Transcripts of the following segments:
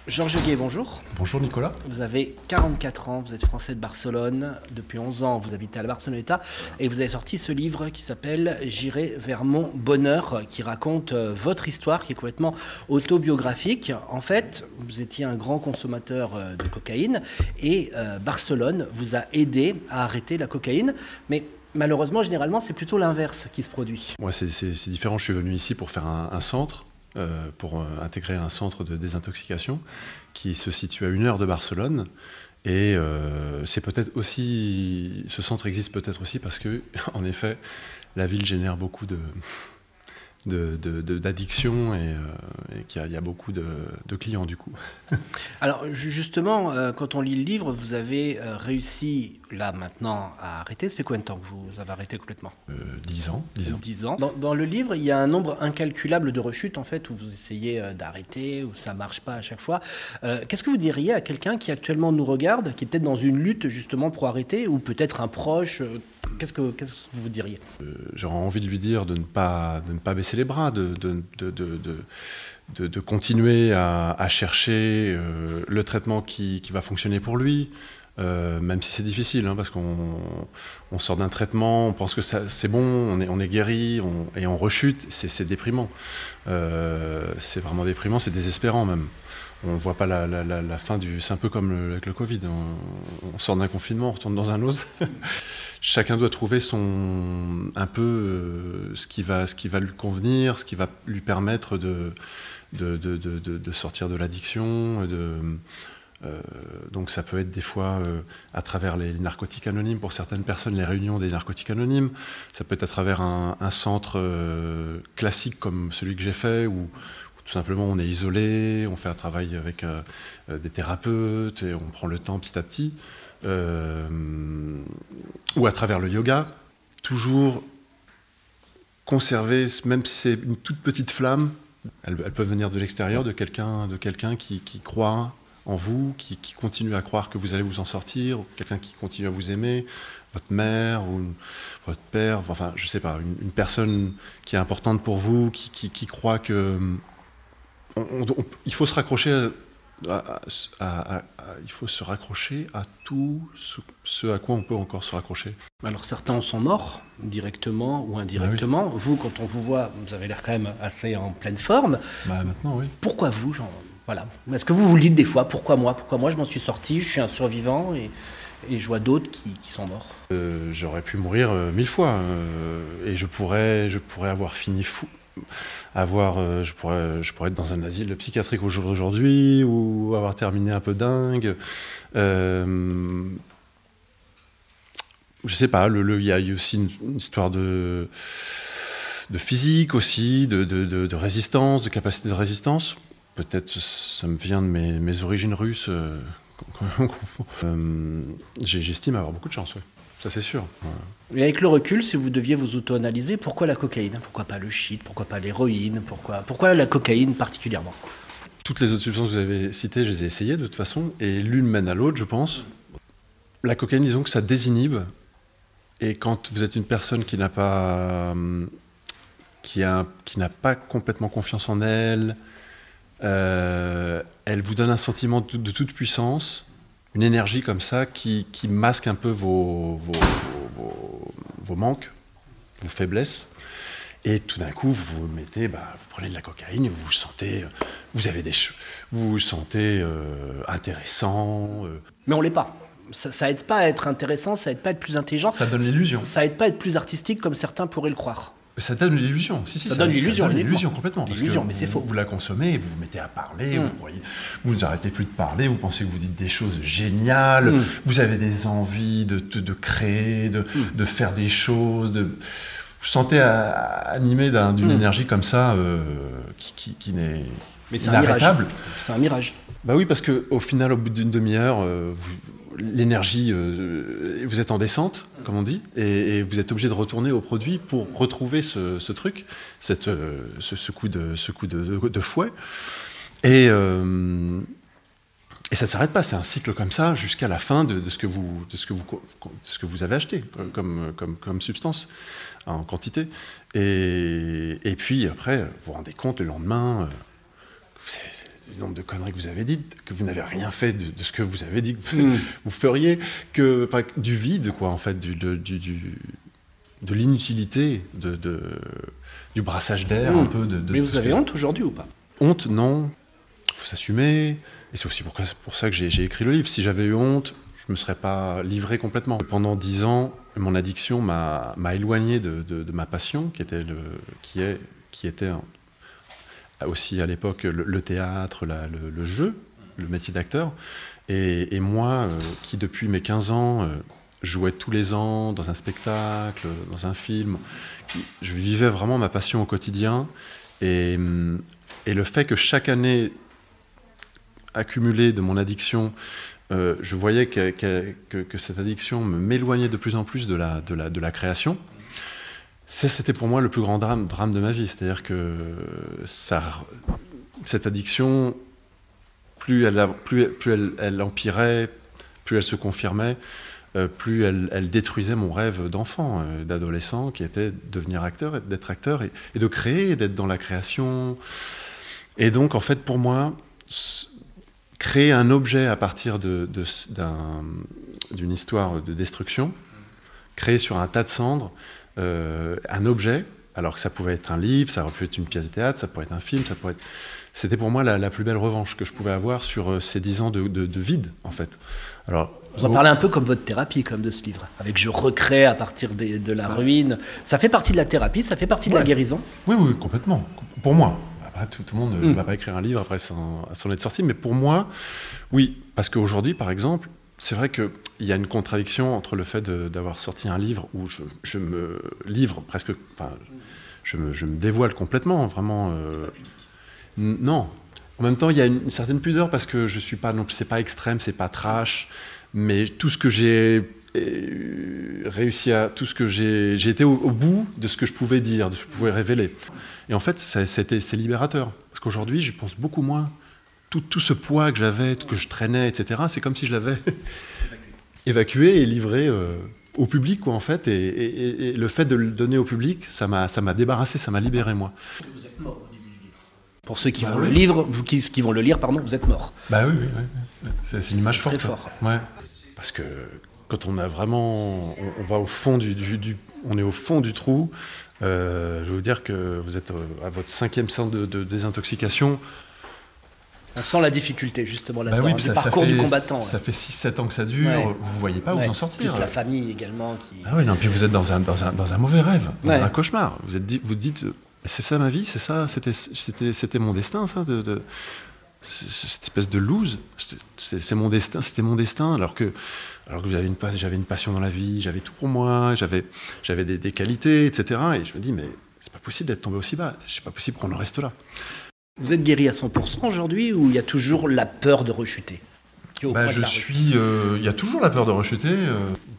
Georges Guet, bonjour. Bonjour Nicolas. Vous avez 44 ans, vous êtes français de Barcelone. Depuis 11 ans, vous habitez à la Barceloneta et vous avez sorti ce livre qui s'appelle « J'irai vers mon bonheur » qui raconte votre histoire qui est complètement autobiographique. En fait, vous étiez un grand consommateur de cocaïne et Barcelone vous a aidé à arrêter la cocaïne. Mais malheureusement, généralement, c'est plutôt l'inverse qui se produit. Moi, c'est différent. Je suis venu ici pour faire un centre. Pour intégrer un centre de désintoxication qui se situe à 1 heure de Barcelone. Et c'est peut-être aussi, ce centre existe peut-être aussi parce que, en effet, la ville génère beaucoup d'addiction et qu'il y a beaucoup de clients du coup. Alors justement, quand on lit le livre, vous avez réussi là maintenant à arrêter. Ça fait combien de temps que vous avez arrêté complètement? 10 ans. 10 ans. Dans le livre, il y a un nombre incalculable de rechutes en fait où vous essayez d'arrêter, où ça marche pas à chaque fois. Qu'est-ce que vous diriez à quelqu'un qui actuellement nous regarde, qui est peut-être dans une lutte justement pour arrêter, ou peut-être un proche? Qu'est-ce que vous diriez? J'aurais envie de lui dire de ne pas baisser les bras, de continuer à chercher le traitement qui va fonctionner pour lui, même si c'est difficile, hein, parce qu'on sort d'un traitement, on pense que c'est bon, on est guéri, et on rechute, c'est déprimant. C'est vraiment déprimant, c'est désespérant même. On ne voit pas la fin du... C'est un peu comme avec le Covid. On sort d'un confinement, on retourne dans un autre. Chacun doit trouver un peu ce qui va lui convenir, ce qui va lui permettre de sortir de l'addiction. Donc ça peut être des fois à travers les narcotiques anonymes, pour certaines personnes, les réunions des narcotiques anonymes. Ça peut être à travers un centre classique comme celui que j'ai fait, où tout simplement on est isolé, on fait un travail avec des thérapeutes et on prend le temps petit à petit. Ou à travers le yoga, toujours conserver, même si c'est une toute petite flamme, elle peut venir de l'extérieur, de quelqu'un qui croit en vous, qui continue à croire que vous allez vous en sortir, ou quelqu'un qui continue à vous aimer, votre mère ou votre père, enfin je sais pas, une personne qui est importante pour vous, qui croit que il faut se raccrocher il faut se raccrocher à tout ce à quoi on peut encore se raccrocher. Alors certains sont morts, directement ou indirectement. Ah oui. Vous, quand on vous voit, vous avez l'air quand même assez en pleine forme. Bah maintenant, oui. Pourquoi vous, genre, voilà. Est-ce que vous le dites des fois? Pourquoi moi? Pourquoi moi je m'en suis sorti, je suis un survivant et je vois d'autres qui sont morts? J'aurais pu mourir 1000 fois et je pourrais avoir fini fou. Je pourrais être dans un asile psychiatrique au jour d'aujourd'hui ou avoir terminé un peu dingue. Je sais pas, il y a aussi une histoire de physique aussi, de résistance, de capacité de résistance. Peut-être ça me vient de mes origines russes. J'estime avoir beaucoup de chance, ouais. Ça c'est sûr. Et avec le recul, si vous deviez vous auto-analyser, pourquoi la cocaïne? Pourquoi pas le shit? Pourquoi pas l'héroïne? Pourquoi la cocaïne particulièrement? Toutes les autres substances que vous avez citées, je les ai essayées de toute façon, et l'une mène à l'autre, je pense. La cocaïne, disons que ça désinhibe, et quand vous êtes une personne qui n'a pas complètement confiance en elle, elle vous donne un sentiment de toute puissance, une énergie comme ça qui masque un peu vos manques, vos faiblesses. Et tout d'un coup, vous prenez de la cocaïne, vous vous sentez intéressant. Mais on l'est pas. Ça aide pas à être intéressant, ça aide pas à être plus intelligent. Ça donne l'illusion. Ça aide pas à être plus artistique comme certains pourraient le croire. Ça donne l'illusion, ça donne l'illusion complètement. L'illusion, mais c'est faux. Vous la consommez, vous vous mettez à parler, vous arrêtez plus de parler, vous pensez que vous dites des choses géniales, vous avez des envies de créer, de faire des choses, vous vous sentez animé d'une énergie comme ça qui n'est inarrêtable. C'est un mirage. Bah oui, parce qu'au final, au bout d'une demi-heure, l'énergie, vous êtes en descente, comme on dit, et vous êtes obligé de retourner au produit pour retrouver ce truc, ce coup de fouet. Et ça ne s'arrête pas, c'est un cycle comme ça jusqu'à la fin de ce que vous avez acheté comme substance en quantité. Et puis après, vous vous rendez compte le lendemain, le nombre de conneries que vous avez dites, que vous n'avez rien fait de ce que vous avez dit que vous feriez, que, enfin, du vide, quoi, en fait, de l'inutilité, du brassage d'air, un peu. Mais vous avez honte aujourd'hui ou pas? Honte, non. Il faut s'assumer. Et c'est aussi pour ça que j'ai écrit le livre. Si j'avais eu honte, je ne me serais pas livré complètement. Pendant 10 ans, mon addiction m'a éloigné de ma passion, qui était aussi à l'époque le théâtre, le jeu, le métier d'acteur. Et moi, qui depuis mes 15 ans jouais tous les ans dans un spectacle, dans un film, je vivais vraiment ma passion au quotidien. Et le fait que chaque année accumulée de mon addiction, je voyais que cette addiction m'éloignait de plus en plus de la création. C'était pour moi le plus grand drame de ma vie. C'est-à-dire que cette addiction, plus elle empirait, plus elle se confirmait, plus elle détruisait mon rêve d'enfant, d'adolescent, qui était de devenir acteur, d'être acteur, et de créer, d'être dans la création. Et donc, en fait, pour moi, créer un objet à partir d'une histoire de destruction, créer sur un tas de cendres, un objet, alors que ça pouvait être un livre, ça aurait pu être une pièce de théâtre, ça pourrait être un film, ça pourrait être... C'était pour moi la plus belle revanche que je pouvais avoir sur ces 10 ans de vide, en fait. Alors, vous en parlez un peu comme votre thérapie, comme de ce livre, avec je recrée à partir de la ruine. Ça fait partie de la thérapie, ça fait partie de la guérison. Oui, oui, complètement. Pour moi. Après, tout le monde ne va pas écrire un livre après s'en être sorti, mais pour moi, oui. Parce qu'aujourd'hui, par exemple, c'est vrai qu'il y a une contradiction entre le fait d'avoir sorti un livre où je me livre presque... Enfin, je me dévoile complètement, vraiment... non. En même temps, il y a une certaine pudeur parce que je suis pas, non, c'est pas extrême, c'est pas trash, mais tout ce que j'ai réussi à, tout ce que j'ai été au bout de ce que je pouvais dire, de ce que je pouvais révéler. Et en fait, c'est libérateur parce qu'aujourd'hui, je pense beaucoup moins. Tout ce poids que j'avais, que je traînais, etc. C'est comme si je l'avais évacué et livré au public, quoi, en fait. Et le fait de le donner au public, ça m'a débarrassé, ça m'a libéré, moi. Vous êtes mort au début du livre. Pour ceux qui vont le lire, qui vont le lire, pardon, vous êtes mort. Bah oui. C'est une image forte. Très fort. Ouais. Parce que quand on a vraiment, on va au fond on est au fond du trou. Je vais vous dire que vous êtes à votre 5e séance de désintoxication. On sent la difficulté, justement, là-dedans, oui, du parcours du combattant. Ça fait 6-7 ans que ça dure, vous ne voyez pas où vous en sortir. Plus la famille également. Ah oui, non, puis vous êtes dans un mauvais rêve, dans un cauchemar. Vous dites, c'est ça ma vie, c'est ça, c'était mon destin, ça, cette espèce de loose, c'est mon destin, c'était mon destin, alors que j'avais une passion dans la vie, j'avais tout pour moi, j'avais des qualités, etc. Et je me dis, mais c'est pas possible d'être tombé aussi bas, c'est pas possible qu'on en reste là. Vous êtes guéri à 100% aujourd'hui ou il y a toujours la peur de rechuter? Il y a toujours la peur de rechuter.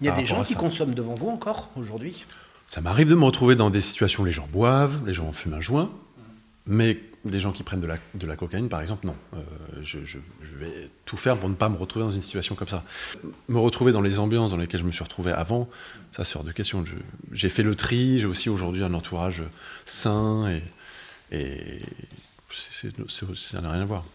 Il y a des gens qui consomment devant vous encore aujourd'hui? Ça m'arrive de me retrouver dans des situations où les gens boivent, les gens fument un joint, mais des gens qui prennent de la cocaïne, par exemple, non. Je vais tout faire pour ne pas me retrouver dans une situation comme ça. Me retrouver dans les ambiances dans lesquelles je me suis retrouvé avant, ça sort de question. J'ai fait le tri, j'ai aussi aujourd'hui un entourage sain et ça n'a rien à voir.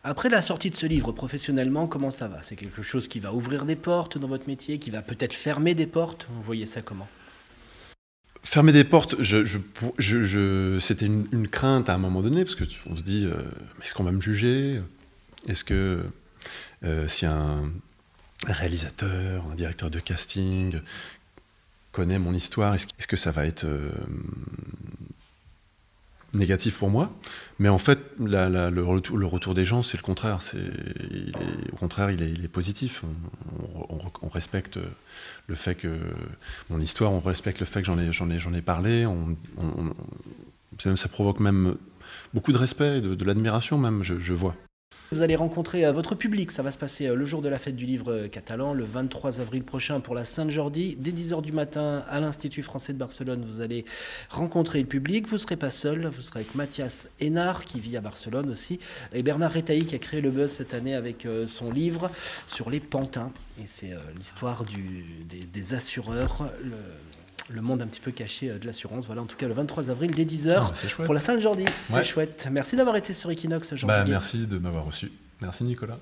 Après la sortie de ce livre, professionnellement, comment ça va? C'est quelque chose qui va ouvrir des portes dans votre métier, qui va peut-être fermer des portes? Vous voyez ça comment? Fermer des portes, c'était une crainte à un moment donné, parce qu'on se dit, est-ce qu'on va me juger? Est-ce que si un réalisateur, un directeur de casting connaît mon histoire, est-ce que ça va être négatif pour moi? Mais en fait, le retour des gens, c'est le contraire. Au contraire, il est positif. On respecte le fait que mon histoire, on respecte le fait que j'en ai parlé. Ça provoque même beaucoup de respect, de l'admiration même, je vois. Vous allez rencontrer votre public, ça va se passer le jour de la fête du livre catalan, le 23 avril prochain pour la Sainte-Jordi. Dès 10h du matin à l'Institut français de Barcelone, vous allez rencontrer le public. Vous ne serez pas seul, vous serez avec Mathias Hénard qui vit à Barcelone aussi, et Bernard Retailleau qui a créé le buzz cette année avec son livre sur les pantins. Et c'est l'histoire des assureurs. le monde un petit peu caché de l'assurance. Voilà, en tout cas, le 23 avril, dès 10h, pour la Saint-Jordi. C'est chouette. Merci d'avoir été sur Equinox, Georges Guet. Merci de m'avoir reçu. Merci, Nicolas.